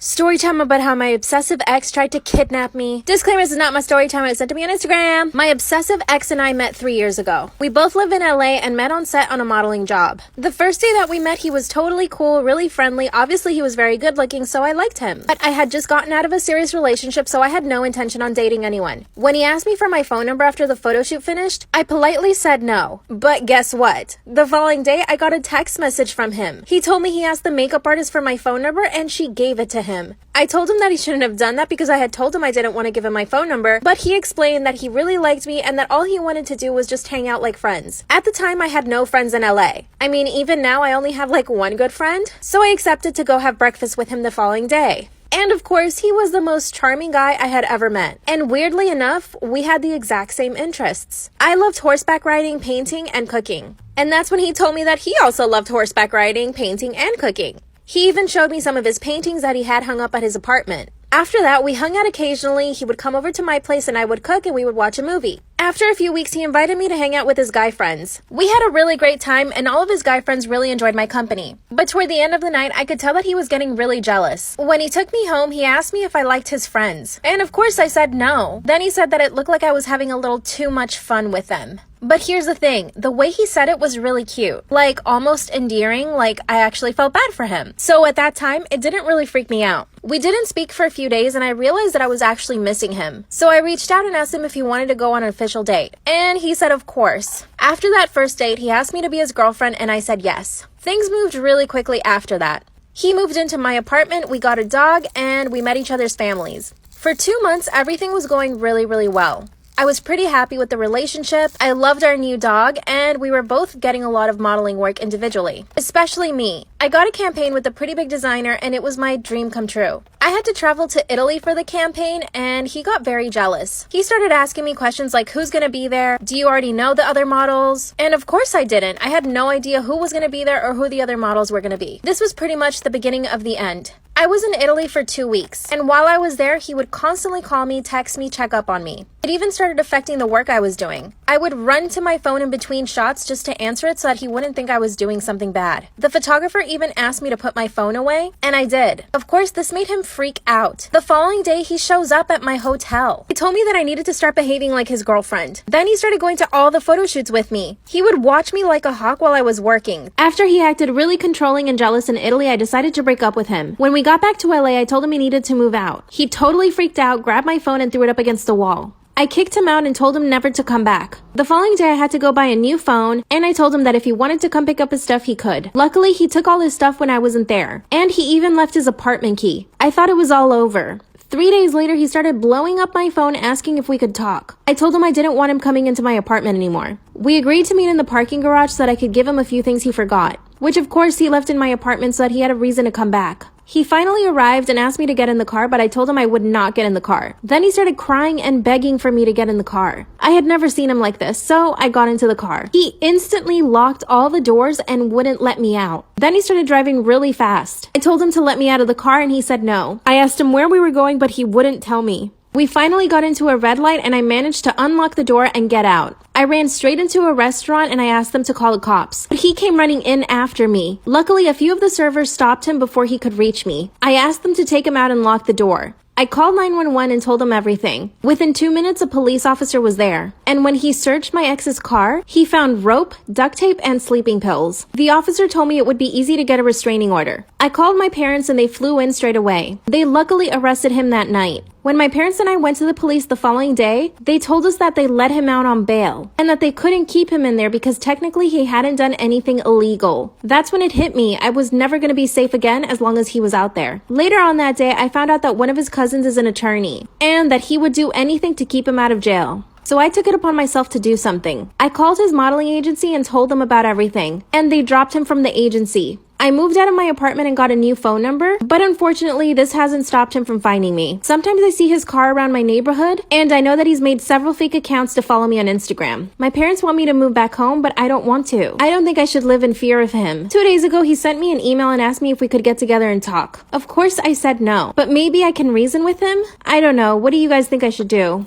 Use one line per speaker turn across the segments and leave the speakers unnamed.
Storytime about how my obsessive ex tried to kidnap me. Disclaimer, this is not my story time. It was sent to me on Instagram. My obsessive ex and I met 3 years ago. We both live in LA and met on set on a modeling job. The first day that we met, he was totally cool, really friendly. Obviously, he was very good looking, so I liked him. But I had just gotten out of a serious relationship, so I had no intention on dating anyone. When he asked me for my phone number after the photo shoot finished, I politely said no. But guess what? The following day, I got a text message from him. He told me he asked the makeup artist for my phone number and she gave it to him. I told him that he shouldn't have done that because I had told him I didn't want to give him my phone number, but he explained that he really liked me and that all he wanted to do was just hang out like friends. At the time, I had no friends in LA. I mean, even now, I only have like one good friend, so I accepted to go have breakfast with him the following day. And of course, he was the most charming guy I had ever met. And weirdly enough, we had the exact same interests. I loved horseback riding, painting, and cooking. And that's when he told me that he also loved horseback riding, painting, and cooking. He even showed me some of his paintings that he had hung up at his apartment. After that, we hung out occasionally. He would come over to my place and I would cook and we would watch a movie. After a few weeks, he invited me to hang out with his guy friends. We had a really great time and all of his guy friends really enjoyed my company. But toward the end of the night, I could tell that he was getting really jealous. When he took me home, he asked me if I liked his friends. And of course, I said no. Then he said that it looked like I was having a little too much fun with them. But here's the thing, the way he said it was really cute, like almost endearing, like I actually felt bad for him. So at that time, it didn't really freak me out. We didn't speak for a few days and I realized that I was actually missing him. So I reached out and asked him if he wanted to go on an official date. And he said of course. After that first date, he asked me to be his girlfriend and I said yes. Things moved really quickly after that. He moved into my apartment, we got a dog, and we met each other's families. For 2 months, everything was going really, really well. I was pretty happy with the relationship, I loved our new dog, and we were both getting a lot of modeling work individually. Especially me. I got a campaign with a pretty big designer and it was my dream come true. I had to travel to Italy for the campaign and he got very jealous. He started asking me questions like who's gonna be there? Do you already know the other models? And of course I didn't. I had no idea who was gonna be there or who the other models were gonna be. This was pretty much the beginning of the end. I was in Italy for 2 weeks, and while I was there, he would constantly call me, text me, check up on me. It even started affecting the work I was doing. I would run to my phone in between shots just to answer it so that he wouldn't think I was doing something bad. The photographer even asked me to put my phone away, and I did. Of course, this made him freak out. The following day, he shows up at my hotel. He told me that I needed to start behaving like his girlfriend. Then he started going to all the photo shoots with me. He would watch me like a hawk while I was working. After he acted really controlling and jealous in Italy, I decided to break up with him. When we got back to LA, I told him he needed to move out. He totally freaked out, grabbed my phone, and threw it up against the wall. I kicked him out and told him never to come back. The following day, I had to go buy a new phone, and I told him that if he wanted to come pick up his stuff, he could. Luckily, he took all his stuff when I wasn't there, and he even left his apartment key. I thought it was all over. 3 days later, he started blowing up my phone asking if we could talk. I told him I didn't want him coming into my apartment anymore. We agreed to meet in the parking garage so that I could give him a few things he forgot, which of course he left in my apartment so that he had a reason to come back. He finally arrived and asked me to get in the car, but I told him I would not get in the car. Then he started crying and begging for me to get in the car. I had never seen him like this, so I got into the car. He instantly locked all the doors and wouldn't let me out. Then he started driving really fast. I told him to let me out of the car and he said no. I asked him where we were going, but he wouldn't tell me. We finally got into a red light and I managed to unlock the door and get out. I ran straight into a restaurant and I asked them to call the cops, but he came running in after me. Luckily, a few of the servers stopped him before he could reach me. I asked them to take him out and lock the door. I called 911 and told them everything. Within 2 minutes, a police officer was there. And when he searched my ex's car, he found rope, duct tape, and sleeping pills. The officer told me it would be easy to get a restraining order. I called my parents and they flew in straight away. They luckily arrested him that night. When my parents and I went to the police the following day, they told us that they let him out on bail and that they couldn't keep him in there because technically he hadn't done anything illegal. That's when it hit me. I was never going to be safe again as long as he was out there. Later on that day, I found out that one of his cousins is an attorney and that he would do anything to keep him out of jail. So I took it upon myself to do something. I called his modeling agency and told them about everything, and they dropped him from the agency. I moved out of my apartment and got a new phone number, but unfortunately, this hasn't stopped him from finding me. Sometimes I see his car around my neighborhood, and I know that he's made several fake accounts to follow me on Instagram. My parents want me to move back home, but I don't want to. I don't think I should live in fear of him. 2 days ago, he sent me an email and asked me if we could get together and talk. Of course, I said no, but maybe I can reason with him? I don't know. What do you guys think I should do?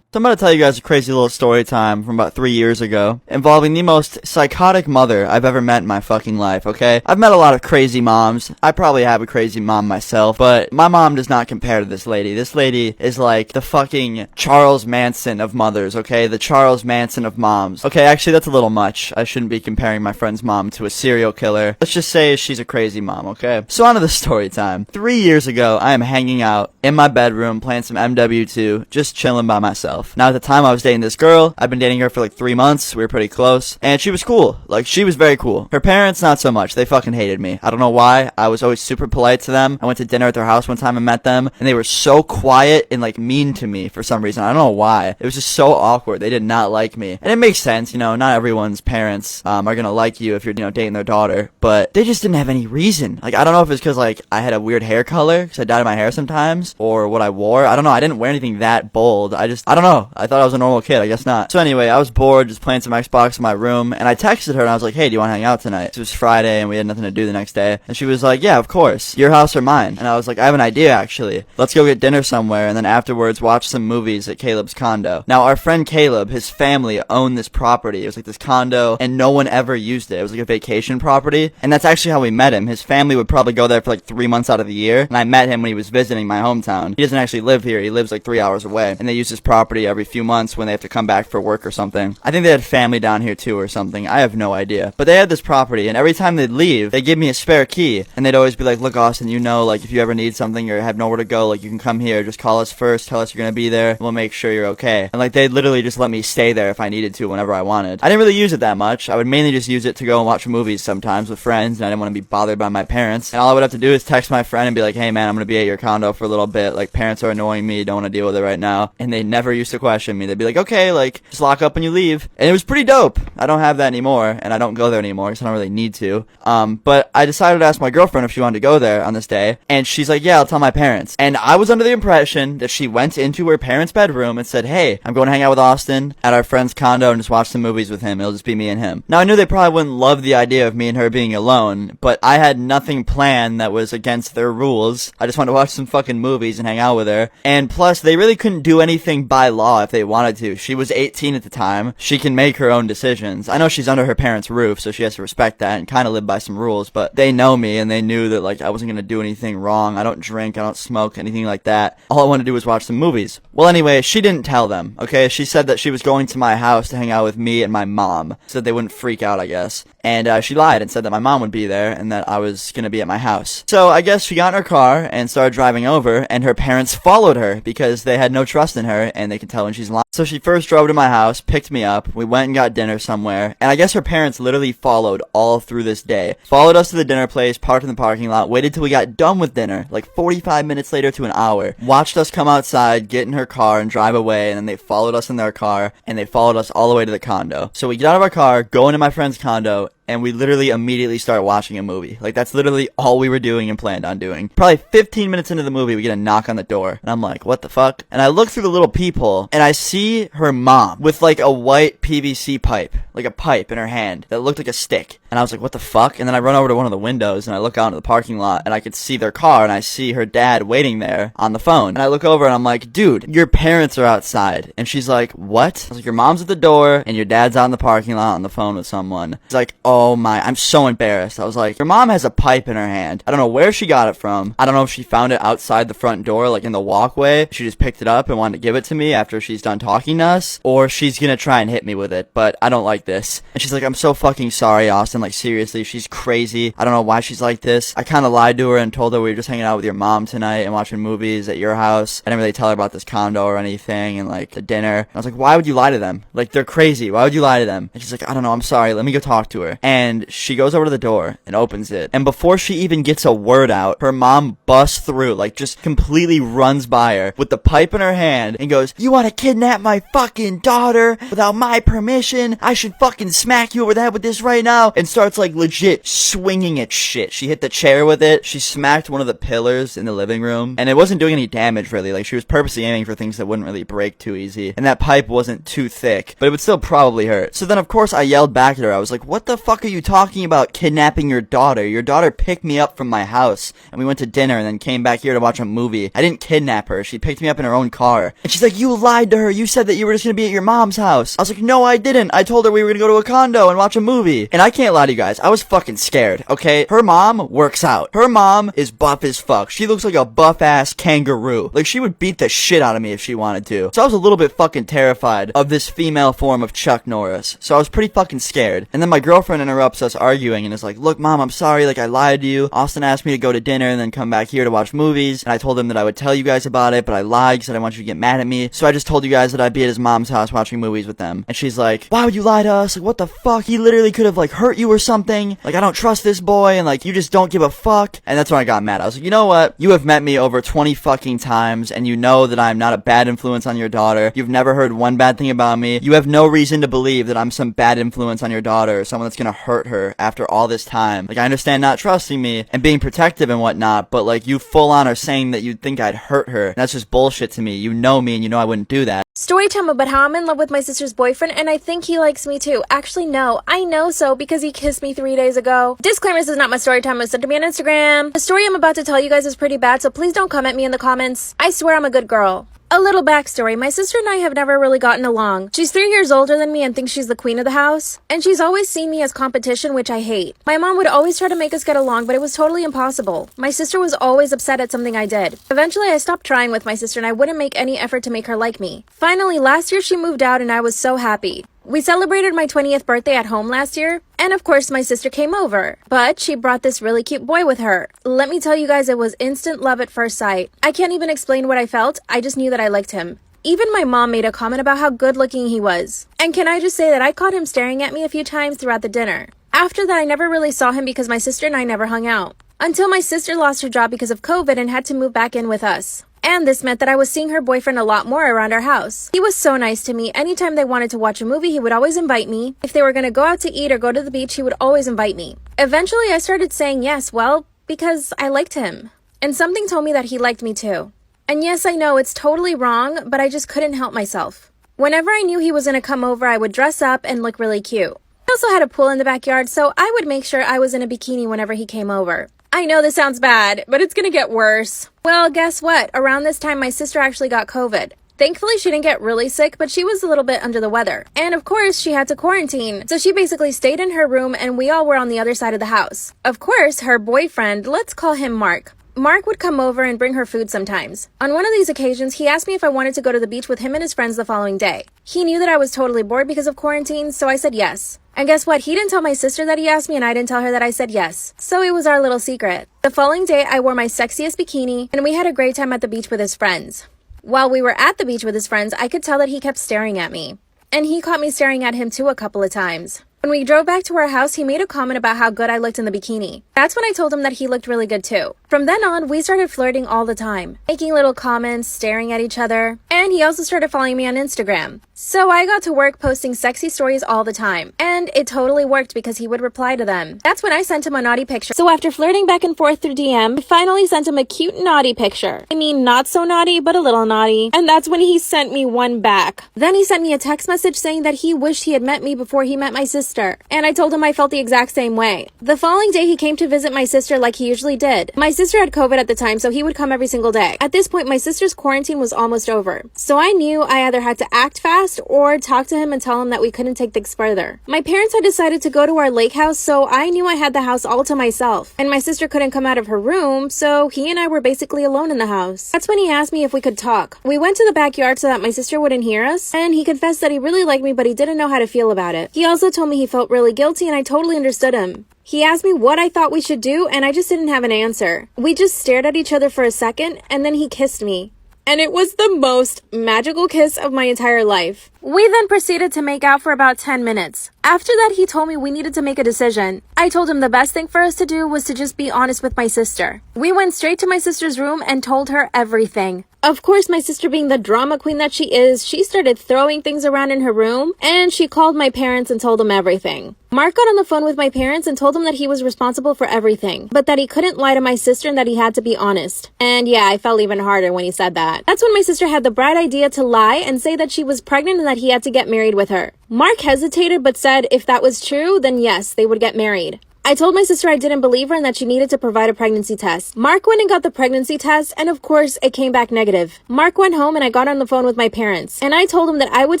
So I'm going to tell you guys a crazy little story time from about 3 years ago involving the most psychotic mother I've ever met in my fucking life, okay? I've met a lot of crazy moms. I probably have a crazy mom myself, but my mom does not compare to this lady. This lady is like the fucking Charles Manson of mothers, okay? The Charles Manson of moms. Okay, actually that's a little much. I shouldn't be comparing my friend's mom to a serial killer. Let's just say she's a crazy mom, okay? So on to the story time. 3 years ago, I am hanging out in my bedroom playing some MW2, just chilling by myself. Now, at the time I was dating this girl, I've been dating her for like 3 months, we were pretty close, and she was cool. Like, she was very cool. Her parents, not so much. They fucking hated me. I don't know why. I was always super polite to them. I went to dinner at their house one time and met them, and they were so quiet and like mean to me for some reason. I don't know why. It was just so awkward. They did not like me. And it makes sense, not everyone's parents are gonna like you if you're, dating their daughter, but they just didn't have any reason. Like, I don't know if it's because like I had a weird hair color, because I dyed my hair sometimes, or what I wore. I don't know. I didn't wear anything that bold. I don't know. I thought I was a normal kid. I guess not. So anyway, I was bored just playing some Xbox in my room, and I texted her and I was like, hey, do you want to hang out tonight? It was Friday and we had nothing to do the next day, and she was like, yeah, of course. Your house or mine? And I was like, I have an idea actually. Let's go get dinner somewhere and then afterwards watch some movies at Caleb's condo. Now, our friend Caleb, his family owned this property. It was like this condo and no one ever used it. It was like a vacation property, and that's actually how we met him. His family would probably go there for like 3 months out of the year, and I met him when he was visiting my hometown. He doesn't actually live here. He lives like 3 hours away, and they use this property every few months when they have to come back for work or something. I think they had family down here too or something. I have no idea. But they had this property, and every time they'd leave, they'd give me a spare key, and they'd always be like, look, Austin, like, if you ever need something or have nowhere to go, like, you can come here. Just call us first. Tell us you're gonna be there. We'll make sure you're okay. And like, they'd literally just let me stay there if I needed to whenever I wanted. I didn't really use it that much. I would mainly just use it to go and watch movies sometimes with friends, and I didn't want to be bothered by my parents. And all I would have to do is text my friend and be like, hey man, I'm gonna be at your condo for a little bit. Like, parents are annoying me. Don't want to deal with it right now. And they never used to question me. They'd be like, okay, like, just lock up when you leave. And it was pretty dope. I don't have that anymore, and I don't go there anymore because I don't really need to. But I decided to ask my girlfriend if she wanted to go there on this day, and she's like, yeah, I'll tell my parents. And I was under the impression that she went into her parents' bedroom and said, hey, I'm going to hang out with Austin at our friend's condo and just watch some movies with him. It'll just be me and him. Now, I knew they probably wouldn't love the idea of me and her being alone, but I had nothing planned that was against their rules. I just wanted to watch some fucking movies and hang out with her. And plus, they really couldn't do anything by law if they wanted to. She was 18 at the time. She can make her own decisions. I know she's under her parents' roof, so she has to respect that and kind of live by some rules, but they know me and they knew that, like, I wasn't going to do anything wrong. I don't drink, I don't smoke, anything like that. All I wanted to do was watch some movies. Well, anyway, she didn't tell them, okay? She said that she was going to my house to hang out with me and my mom, so that they wouldn't freak out, I guess. And she lied and said that my mom would be there and that I was going to be at my house. So I guess she got in her car and started driving over, and her parents followed her because they had no trust in her and they could tell when she's lying. So she first drove to my house, picked me up, we went and got dinner somewhere, and I guess her parents literally followed all through this day. Followed us to the dinner place, parked in the parking lot, waited till we got done with dinner, like 45 minutes later to an hour, watched us come outside, get in her car, and drive away, and then they followed us in their car, and they followed us all the way to the condo. So we get out of our car, go into my friend's condo, and we literally immediately start watching a movie. Like, that's literally all we were doing and planned on doing. Probably 15 minutes into the movie, we get a knock on the door. And I'm like, what the fuck? And I look through the little peephole, and I see her mom with, like, a white PVC pipe. Like, a pipe in her hand that looked like a stick. And I was like, what the fuck? And then I run over to one of the windows, and I look out into the parking lot, and I could see their car, and I see her dad waiting there on the phone. And I look over, and I'm like, dude, your parents are outside. And she's like, what? I was like, your mom's at the door, and your dad's out in the parking lot on the phone with someone. She's like, oh my, I'm so embarrassed. I was like, your mom has a pipe in her hand. I don't know where she got it from. I don't know if she found it outside the front door, like in the walkway. She just picked it up and wanted to give it to me after she's done talking to us, or she's gonna try and hit me with it, but I don't like this. And she's like, I'm so fucking sorry, Austin. Like, seriously, she's crazy. I don't know why she's like this. I kind of lied to her and told her we were just hanging out with your mom tonight and watching movies at your house. I didn't really tell her about this condo or anything and, like, the dinner. And I was like, why would you lie to them? Like, they're crazy. Why would you lie to them? And she's like, I don't know. I'm sorry. Let me go talk to her. And she goes over to the door and opens it. And before she even gets a word out, her mom busts through, like, just completely runs by her with the pipe in her hand and goes, you want to kidnap my fucking daughter without my permission? I should fucking smack you over the head with this right now. And starts like legit swinging at shit. She hit the chair with it. She smacked one of the pillars in the living room, and it wasn't doing any damage really. Like, she was purposely aiming for things that wouldn't really break too easy, and that pipe wasn't too thick, but it would still probably hurt. So then of course I yelled back at her. I was like, what the fuck are you talking about kidnapping your daughter? Your daughter picked me up from my house, and we went to dinner and then came back here to watch a movie. I didn't kidnap her. She picked me up in her own car. And she's like, you lied to her. You said that you were just gonna be at your mom's house. I was like, no, I didn't. I told her we were gonna go to a condo and watch a movie. And I can't lie to you guys, I was fucking scared, okay? Her mom works out. Her mom is buff as fuck. She looks like a buff-ass kangaroo. Like, she would beat the shit out of me if she wanted to. So I was a little bit fucking terrified of this female form of Chuck Norris. So I was pretty fucking scared. And then my girlfriend interrupts us arguing and is like, look, mom, I'm sorry. Like, I lied to you. Austin asked me to go to dinner and then come back here to watch movies. And I told him that I would tell you guys about it, but I lied because I didn't want you to get mad at me. So I just told you guys that I'd be at his mom's house watching movies with them. And she's like, why would you lie to us? Like, what the fuck? He literally could have, like, hurt you or something. Like, I don't trust this boy. And, like, you just don't give a fuck. And that's when I got mad. I was like, you know what? You have met me over 20 fucking times, and you know that I'm not a bad influence on your daughter. You've never heard one bad thing about me. You have no reason to believe that I'm some bad influence on your daughter, or someone that's gonna hurt her after all this time. Like, I understand not trusting me and being protective and whatnot, but, like, you full on are saying that you'd think I'd hurt her. And that's just bullshit to me. You know me, and you know I wouldn't do that.
Story time about how I'm in love with my sister's boyfriend and I think he likes me too. Actually, no. I know so because he kissed me 3 days ago. Disclaimer, this is not my story time. It was sent to me on Instagram. The story I'm about to tell you guys is pretty bad, so please don't come at me in the comments. I swear I'm a good girl. A little backstory. My sister and I have never really gotten along. She's 3 years older than me and thinks she's the queen of the house. And she's always seen me as competition, which I hate. My mom would always try to make us get along, but it was totally impossible. My sister was always upset at something I did. Eventually, I stopped trying with my sister and I wouldn't make any effort to make her like me. Finally, last year she moved out and I was so happy. We celebrated my 20th birthday at home last year, and of course my sister came over. But she brought this really cute boy with her. Let me tell you guys, it was instant love at first sight. I can't even explain what I felt, I just knew that I liked him. Even my mom made a comment about how good looking he was. And can I just say that I caught him staring at me a few times throughout the dinner. After that, I never really saw him because my sister and I never hung out. Until my sister lost her job because of COVID and had to move back in with us. And this meant that I was seeing her boyfriend a lot more around our house. He was so nice to me. Anytime they wanted to watch a movie, he would always invite me. If they were going to go out to eat or go to the beach, he would always invite me. Eventually, I started saying yes, well, because I liked him. And something told me that he liked me too. And yes, I know it's totally wrong, but I just couldn't help myself. Whenever I knew he was going to come over, I would dress up and look really cute. I also had a pool in the backyard, so I would make sure I was in a bikini whenever he came over. I know this sounds bad, but it's gonna get worse. Well, guess what? Around this time, my sister actually got COVID. Thankfully, she didn't get really sick, but she was a little bit under the weather. And of course, she had to quarantine. So she basically stayed in her room and we all were on the other side of the house. Of course, her boyfriend, let's call him Mark. Mark would come over and bring her food sometimes. On one of these occasions, he asked me if I wanted to go to the beach with him and his friends the following day. He knew that I was totally bored because of quarantine, so I said yes. And guess what? He didn't tell my sister that he asked me and I didn't tell her that I said yes. So it was our little secret. The following day, I wore my sexiest bikini and we had a great time at the beach with his friends. While we were at the beach with his friends, I could tell that he kept staring at me. And he caught me staring at him too a couple of times. When we drove back to our house, he made a comment about how good I looked in the bikini. That's when I told him that he looked really good too. From then on, we started flirting all the time, making little comments, staring at each other, and he also started following me on Instagram. So I got to work posting sexy stories all the time, and it totally worked because he would reply to them. That's when I sent him a naughty picture. So after flirting back and forth through DM, I finally sent him a cute naughty picture. I mean, not so naughty, but a little naughty. And that's when he sent me one back. Then he sent me a text message saying that he wished he had met me before he met my sister. And I told him I felt the exact same way. The following day, he came to visit my sister like he usually did. My sister had COVID at the time, so he would come every single day. At this point, my sister's quarantine was almost over. So I knew I either had to act fast or talk to him and tell him that we couldn't take things further. My parents had decided to go to our lake house, so I knew I had the house all to myself. And my sister couldn't come out of her room, so he and I were basically alone in the house. That's when he asked me if we could talk. We went to the backyard so that my sister wouldn't hear us, and he confessed that he really liked me, but he didn't know how to feel about it. He also told me he felt really guilty, and I totally understood him. He asked me what I thought we should do, and I just didn't have an answer. We just stared at each other for a second, and then he kissed me. And it was the most magical kiss of my entire life. We then proceeded to make out for about 10 minutes. After that, he told me we needed to make a decision. I told him the best thing for us to do was to just be honest with my sister. We went straight to my sister's room and told her everything. Of course, my sister being the drama queen that she is, she started throwing things around in her room, and she called my parents and told them everything. Mark got on the phone with my parents and told them that he was responsible for everything, but that he couldn't lie to my sister and that he had to be honest. And yeah, I felt even harder when he said that. That's when my sister had the bright idea to lie and say that she was pregnant and that he had to get married with her. Mark hesitated but said if that was true, then yes, they would get married. I told my sister I didn't believe her and that she needed to provide a pregnancy test. Mark went and got the pregnancy test, and of course, it came back negative. Mark went home and I got on the phone with my parents, and I told them that I would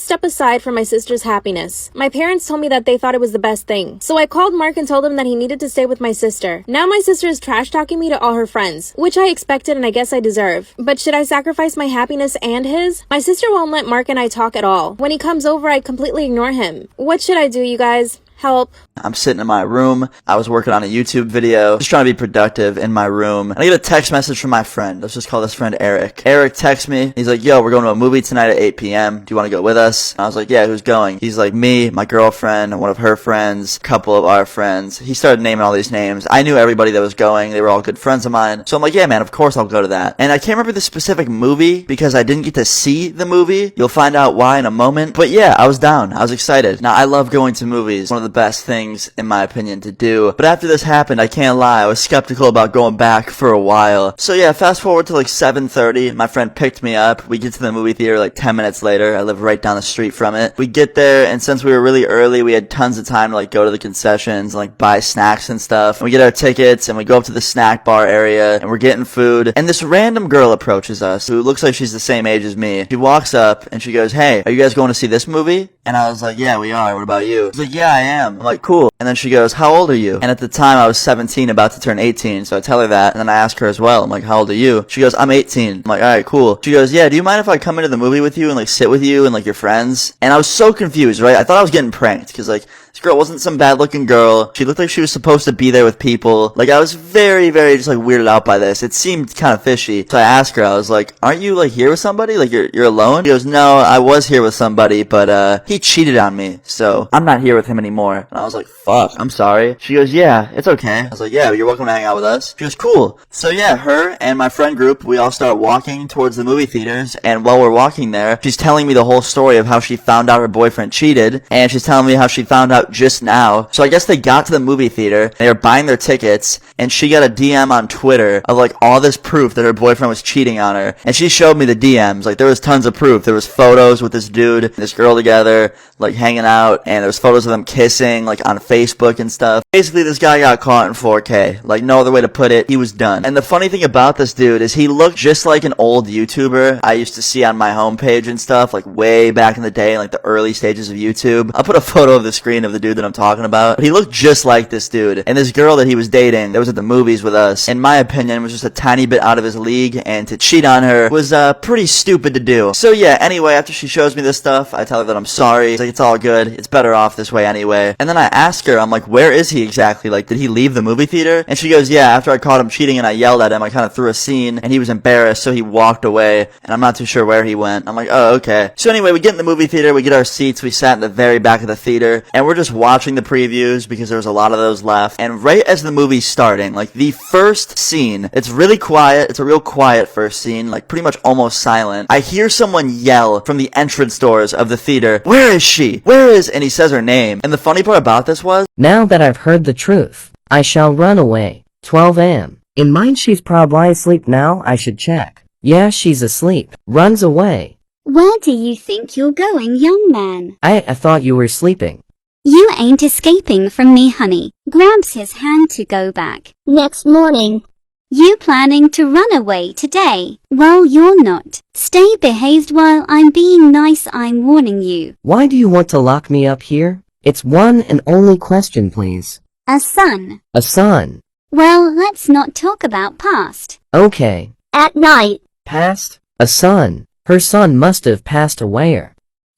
step aside for my sister's happiness. My parents told me that they thought it was the best thing. So I called Mark and told him that he needed to stay with my sister. Now my sister is trash-talking me to all her friends, which I expected and I guess I deserve. But should I sacrifice my happiness and his? My sister won't let Mark and I talk at all. When he comes over, I completely ignore him. What should I do, you guys? Help.
I'm sitting in my room. I was working on a YouTube video, just trying to be productive in my room. And I get a text message from my friend. Let's just call this friend Eric. Eric texts me. He's like, yo, we're going to a movie tonight at 8 p.m. Do you want to go with us? And I was like, yeah, who's going? He's like, me, my girlfriend, one of her friends, a couple of our friends. He started naming all these names. I knew everybody that was going. They were all good friends of mine. So I'm like, yeah, man, of course I'll go to that. And I can't remember the specific movie because I didn't get to see the movie. You'll find out why in a moment. But yeah, I was down. I was excited. Now, I love going to movies. One of the best things, in my opinion, to do. But after this happened, I can't lie, I was skeptical about going back for a while. So yeah, fast forward to like 7:30, my friend picked me up. We get to the movie theater like 10 minutes later. I live right down the street from it. We get there, and since we were really early, we had tons of time to like go to the concessions and like buy snacks and stuff. And we get our tickets, and we go up to the snack bar area, and we're getting food. And this random girl approaches us, who looks like she's the same age as me. She walks up, and she goes, hey, are you guys going to see this movie? And I was like, yeah, we are. What about you? She's like, yeah, I am. I'm like, cool. And then she goes, how old are you? And at the time, I was 17, about to turn 18. So I tell her that, and then I ask her as well. I'm like, how old are you? She goes, I'm 18. I'm like, alright, cool. She goes, yeah, do you mind if I come into the movie with you and like sit with you and like your friends? And I was so confused, right? I thought I was getting pranked, because like, this girl wasn't some bad looking girl. She looked like she was supposed to be there with people. Like, I was very, very just like weirded out by this. It seemed kind of fishy. So I asked her, I was like, aren't you like here with somebody? Like you're alone? She goes, no, I was here with somebody, but he cheated on me. So I'm not here with him anymore. And I was like, fuck, I'm sorry. She goes, yeah, it's okay. I was like, yeah, you're welcome to hang out with us. She goes, cool. So yeah, her and my friend group, we all start walking towards the movie theaters. And while we're walking there, she's telling me the whole story of how she found out her boyfriend cheated. And she's telling me how she found out just now. So I guess they got to the movie theater, they were buying their tickets, and she got a DM on Twitter of like all this proof that her boyfriend was cheating on her. And she showed me the DMs. Like there was tons of proof. There was photos with this dude and this girl together, like hanging out, and there was photos of them kissing, like on Facebook and stuff. Basically, this guy got caught in 4K. Like no other way to put it, he was done. And the funny thing about this dude is he looked just like an old YouTuber I used to see on my homepage and stuff, like way back in the day, like the early stages of YouTube. I'll put a photo of the screen of the dude that I'm talking about. But he looked just like this dude. And this girl that he was dating, that was at the movies with us, in my opinion, was just a tiny bit out of his league, and to cheat on her was pretty stupid to do. So yeah, anyway, after she shows me this stuff, I tell her that I'm sorry. It's like, it's all good. It's better off this way anyway. And then I ask her, I'm like, where is he exactly? Like, did he leave the movie theater? And she goes, yeah, after I caught him cheating and I yelled at him, I kind of threw a scene, and he was embarrassed, so he walked away, and I'm not too sure where he went. I'm like, oh, okay. So anyway, we get in the movie theater, we get our seats, we sat in the very back of the theater, and we're just watching the previews because there was a lot of those left. And right as the movie's starting, like the first scene, it's really quiet. It's a real quiet first scene, like pretty much almost silent. I hear someone yell from the entrance doors of the theater, where is she? Where is, and he says her name. And the funny part about this was,
now that I've heard the truth, I shall run away. 12 a.m. In mind she's probably asleep now, I should check. Yeah, she's asleep. Runs away.
Where do you think you're going, young man?
I thought you were sleeping.
You ain't escaping from me, honey. Grabs his hand to go back.
Next morning.
You planning to run away today? Well, you're not. Stay behaved while I'm being nice, I'm warning you.
Why do you want to lock me up here? It's one and only question, please.
A son.
A son.
Well, let's not talk about past.
Okay.
At night.
Past? A son. Her son must have passed away.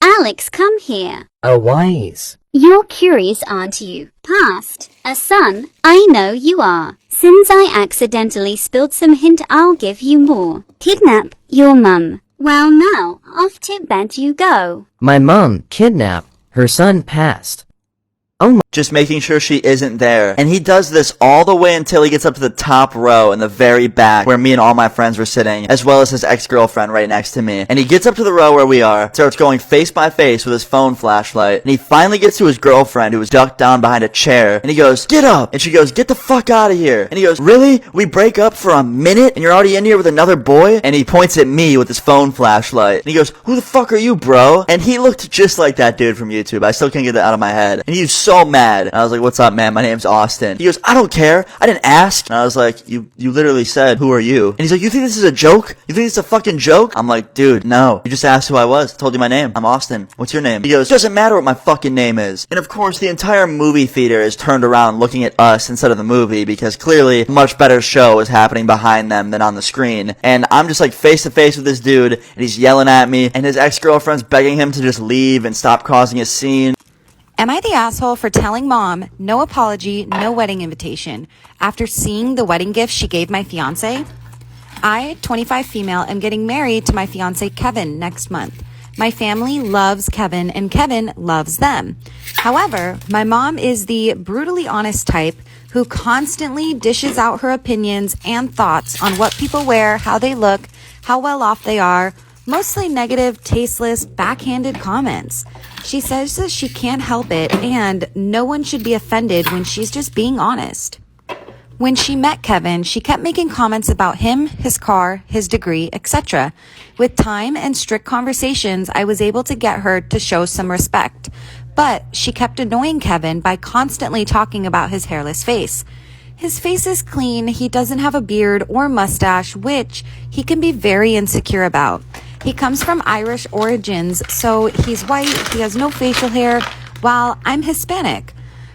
Alex, come here.
A wise.
You're curious, aren't you? Past. A son? I know you are. Since I accidentally spilled some hint, I'll give you more. Kidnap your mum. Well now, off to bed you go.
My mom kidnapped. Her son passed.
Just making sure she isn't there. And he does this all the way until he gets up to the top row in the very back where me and all my friends were sitting, as well as his ex-girlfriend right next to me. And he gets up to the row where we are, starts going face by face with his phone flashlight, and he finally gets to his girlfriend who was ducked down behind a chair, and he goes, "Get up!" And she goes, "Get the fuck out of here!" And he goes, "Really? We break up for a minute and you're already in here with another boy?" And he points at me with his phone flashlight. And he goes, "Who the fuck are you, bro?" And he looked just like that dude from YouTube. I still can't get that out of my head. And he was so mad. And I was like, "What's up, man? My name's Austin." He goes, "I don't care. I didn't ask." And I was like, you literally said, "Who are you?" And he's like, "You think this is a joke? You think it's a fucking joke?" I'm like, "Dude, no. You just asked who I was. I told you my name. I'm Austin. What's your name?" He goes, "Doesn't matter what my fucking name is." And of course, the entire movie theater is turned around looking at us instead of the movie because clearly a much better show is happening behind them than on the screen. And I'm just like face to face with this dude and he's yelling at me and his ex-girlfriend's begging him to just leave and stop causing a scene.
Am I the asshole for telling mom, no apology, no wedding invitation, after seeing the wedding gift she gave my fiance? I, 25 female, am getting married to my fiance Kevin next month. My family loves Kevin and Kevin loves them. However, my mom is the brutally honest type who constantly dishes out her opinions and thoughts on what people wear, how they look, how well off they are, mostly negative, tasteless, backhanded comments. She says that she can't help it and no one should be offended when she's just being honest. When she met Kevin, she kept making comments about him, his car, his degree, etc. With time and strict conversations, I was able to get her to show some respect. But she kept annoying Kevin by constantly talking about his hairless face. His face is clean, he doesn't have a beard or mustache, which he can be very insecure about. He comes from Irish origins, so he's white, he has no facial hair, while I'm Hispanic.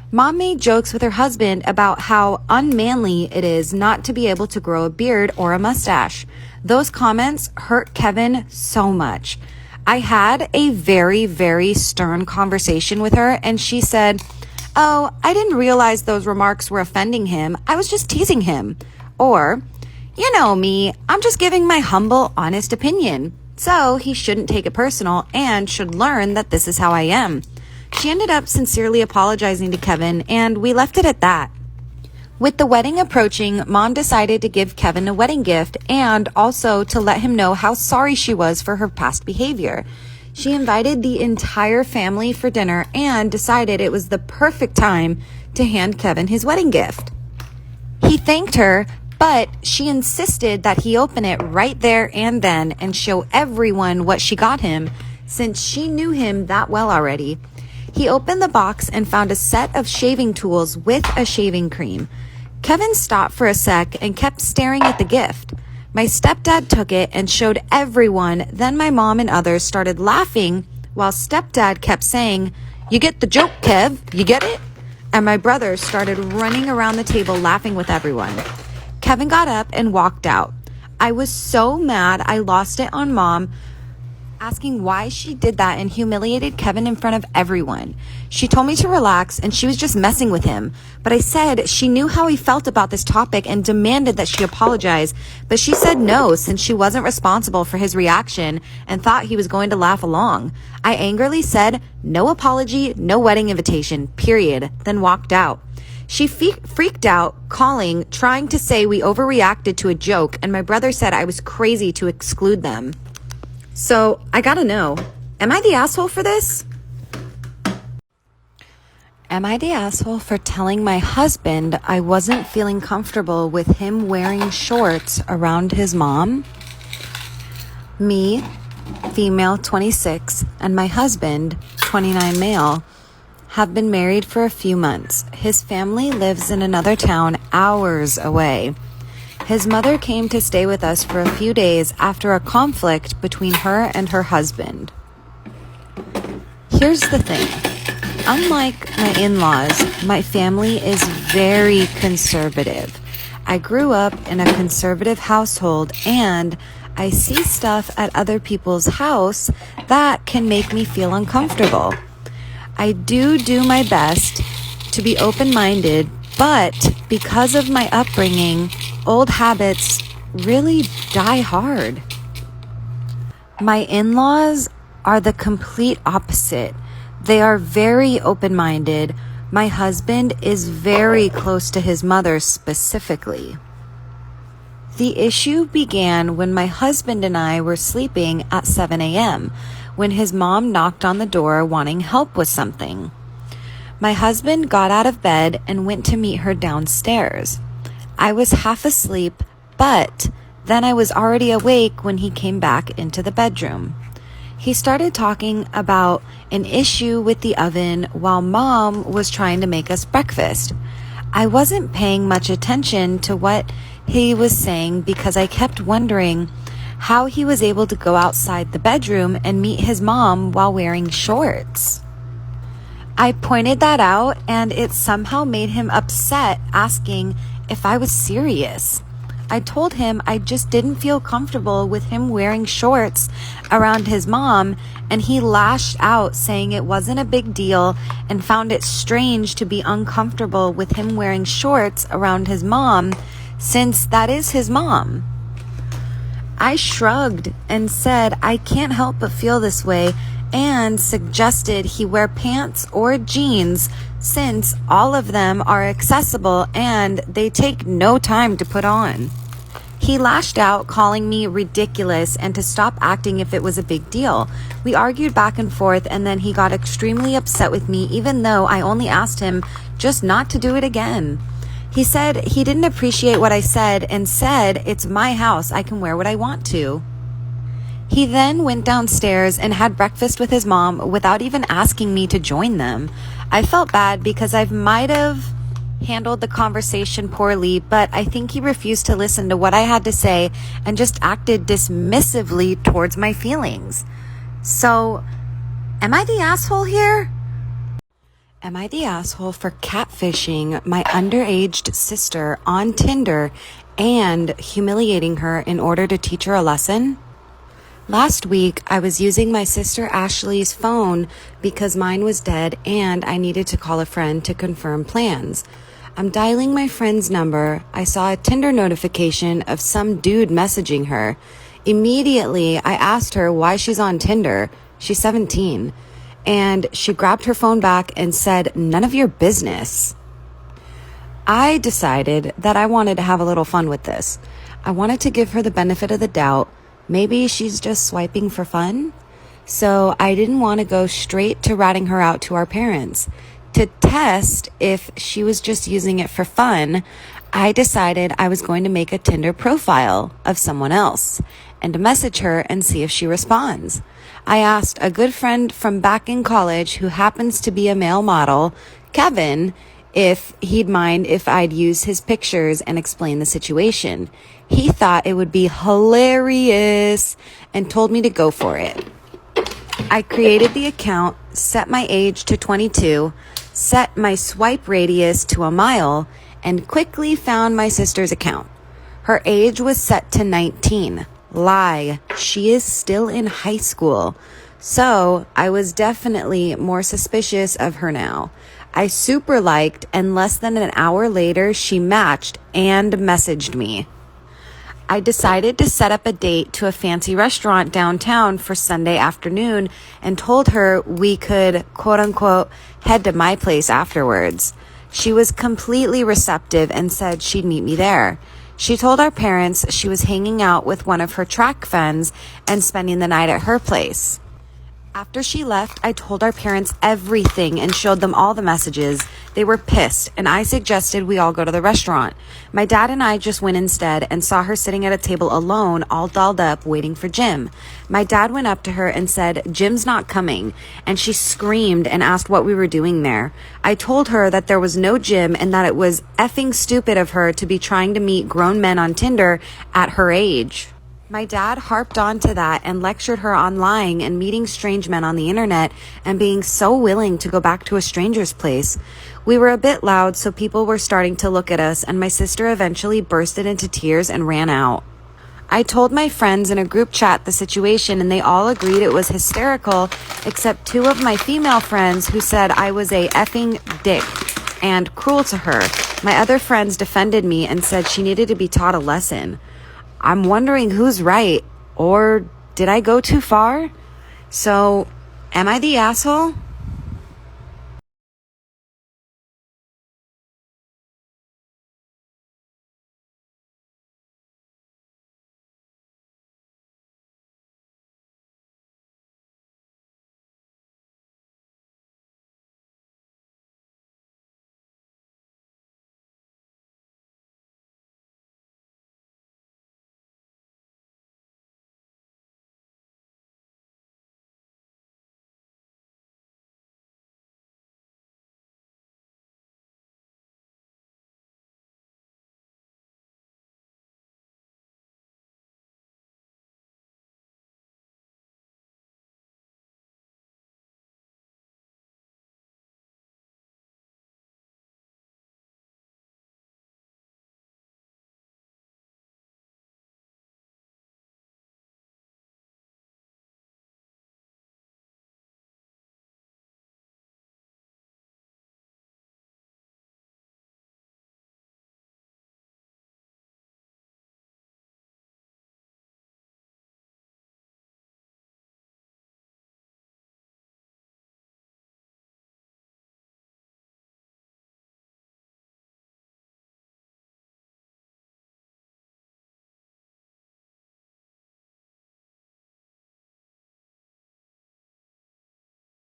Mom made jokes with her husband about how unmanly it is not to be able to grow a beard or a mustache. Those comments hurt Kevin so much. I had a very, very stern conversation with her, and she said, "Oh, I didn't realize those remarks were offending him. I was just teasing him." Or, "You know me, I'm just giving my humble, honest opinion. So he shouldn't take it personal and should learn that this is how I am." She ended up sincerely apologizing to Kevin, and we left it at that. With the wedding approaching, Mom decided to give Kevin a wedding gift and also to let him know how sorry she was for her past behavior. She invited the entire family for dinner and decided it was the perfect time to hand Kevin his wedding gift. He thanked her, but she insisted that he open it right there and then and show everyone what she got him, since she knew him that well already. He opened the box and found a set of shaving tools with a shaving cream. Kevin stopped for a sec and kept staring at the gift. My stepdad took it and showed everyone, then my mom and others started laughing while stepdad kept saying, "You get the joke, Kev, you get it?" And my brother started running around the table laughing with everyone. Kevin got up and walked out. I was so mad I lost it on Mom, asking why she did that and humiliated Kevin in front of everyone. She told me to relax and she was just messing with him. But I said she knew how he felt about this topic and demanded that she apologize. But she said no, since she wasn't responsible for his reaction and thought he was going to laugh along. I angrily said, "No apology, no wedding invitation, period," then walked out. She freaked out, calling, trying to say we overreacted to a joke, and my brother said I was crazy to exclude them. So, I gotta know, am I the asshole for this? Am I the asshole for telling my husband I wasn't feeling comfortable with him wearing shorts around his mom? Me, female 26, and my husband, 29 male, have been married for a few months. His family lives in another town hours away. His mother came to stay with us for a few days after a conflict between her and her husband. Here's the thing. Unlike my in-laws, my family is very conservative. I grew up in a conservative household, and I see stuff at other people's house that can make me feel uncomfortable. I do my best to be open-minded, but because of my upbringing, old habits really die hard. My in-laws are the complete opposite. They are very open-minded. My husband is very close to his mother specifically. The issue began when my husband and I were sleeping at 7 a.m. when his mom knocked on the door wanting help with something. My husband got out of bed and went to meet her downstairs. I was half asleep, but then I was already awake when he came back into the bedroom. He started talking about an issue with the oven while Mom was trying to make us breakfast. I wasn't paying much attention to what he was saying because I kept wondering how he was able to go outside the bedroom and meet his mom while wearing shorts. I pointed that out, and it somehow made him upset, asking if I was serious. I told him I just didn't feel comfortable with him wearing shorts around his mom, and he lashed out saying it wasn't a big deal and found it strange to be uncomfortable with him wearing shorts around his mom, since that is his mom. I shrugged and said I can't help but feel this way, and suggested he wear pants or jeans since all of them are accessible and they take no time to put on. He lashed out, calling me ridiculous and to stop acting if it was a big deal. We argued back and forth, and then he got extremely upset with me, even though I only asked him just not to do it again. He said he didn't appreciate what I said and said it's my house, I can wear what I want to. He then went downstairs and had breakfast with his mom without even asking me to join them. I felt bad because I might have handled the conversation poorly, but I think he refused to listen to what I had to say and just acted dismissively towards my feelings. So, am I the asshole here? Am I the asshole for catfishing my underaged sister on Tinder and humiliating her in order to teach her a lesson? Last week, I was using my sister Ashley's phone because mine was dead and I needed to call a friend to confirm plans. I'm dialing my friend's number. I saw a Tinder notification of some dude messaging her. Immediately, I asked her why she's on Tinder. She's 17. And she grabbed her phone back and said, "None of your business." I decided that I wanted to have a little fun with this. I wanted to give her the benefit of the doubt. Maybe she's just swiping for fun. So I didn't want to go straight to ratting her out to our parents. To test if she was just using it for fun, I decided I was going to make a Tinder profile of someone else and message her and see if she responds. I asked a good friend from back in college who happens to be a male model, Kevin, if he'd mind if I'd use his pictures and explain the situation. He thought it would be hilarious and told me to go for it. I created the account, set my age to 22, set my swipe radius to a mile, and quickly found my sister's account. Her age was set to 19. Lie. She is still in high school. So I was definitely more suspicious of her now. I super liked, and less than an hour later, she matched and messaged me. I decided to set up a date to a fancy restaurant downtown for Sunday afternoon and told her we could, quote unquote, head to my place afterwards. She was completely receptive and said she'd meet me there. She told our parents she was hanging out with one of her track friends and spending the night at her place. After she left, I told our parents everything and showed them all the messages. They were pissed, and I suggested we all go to the restaurant. My dad and I just went instead and saw her sitting at a table alone, all dolled up, waiting for Jim. My dad went up to her and said, "Jim's not coming," and she screamed and asked what we were doing there. I told her that there was no Jim and that it was effing stupid of her to be trying to meet grown men on Tinder at her age. My dad harped on to that and lectured her on lying and meeting strange men on the internet and being so willing to go back to a stranger's place. We were a bit loud, so people were starting to look at us, and my sister eventually bursted into tears and ran out. I told my friends in a group chat the situation, and they all agreed it was hysterical, except two of my female friends who said I was a effing dick and cruel to her. My other friends defended me and said she needed to be taught a lesson. I'm wondering who's right, or Did I go too far? So, am I the asshole?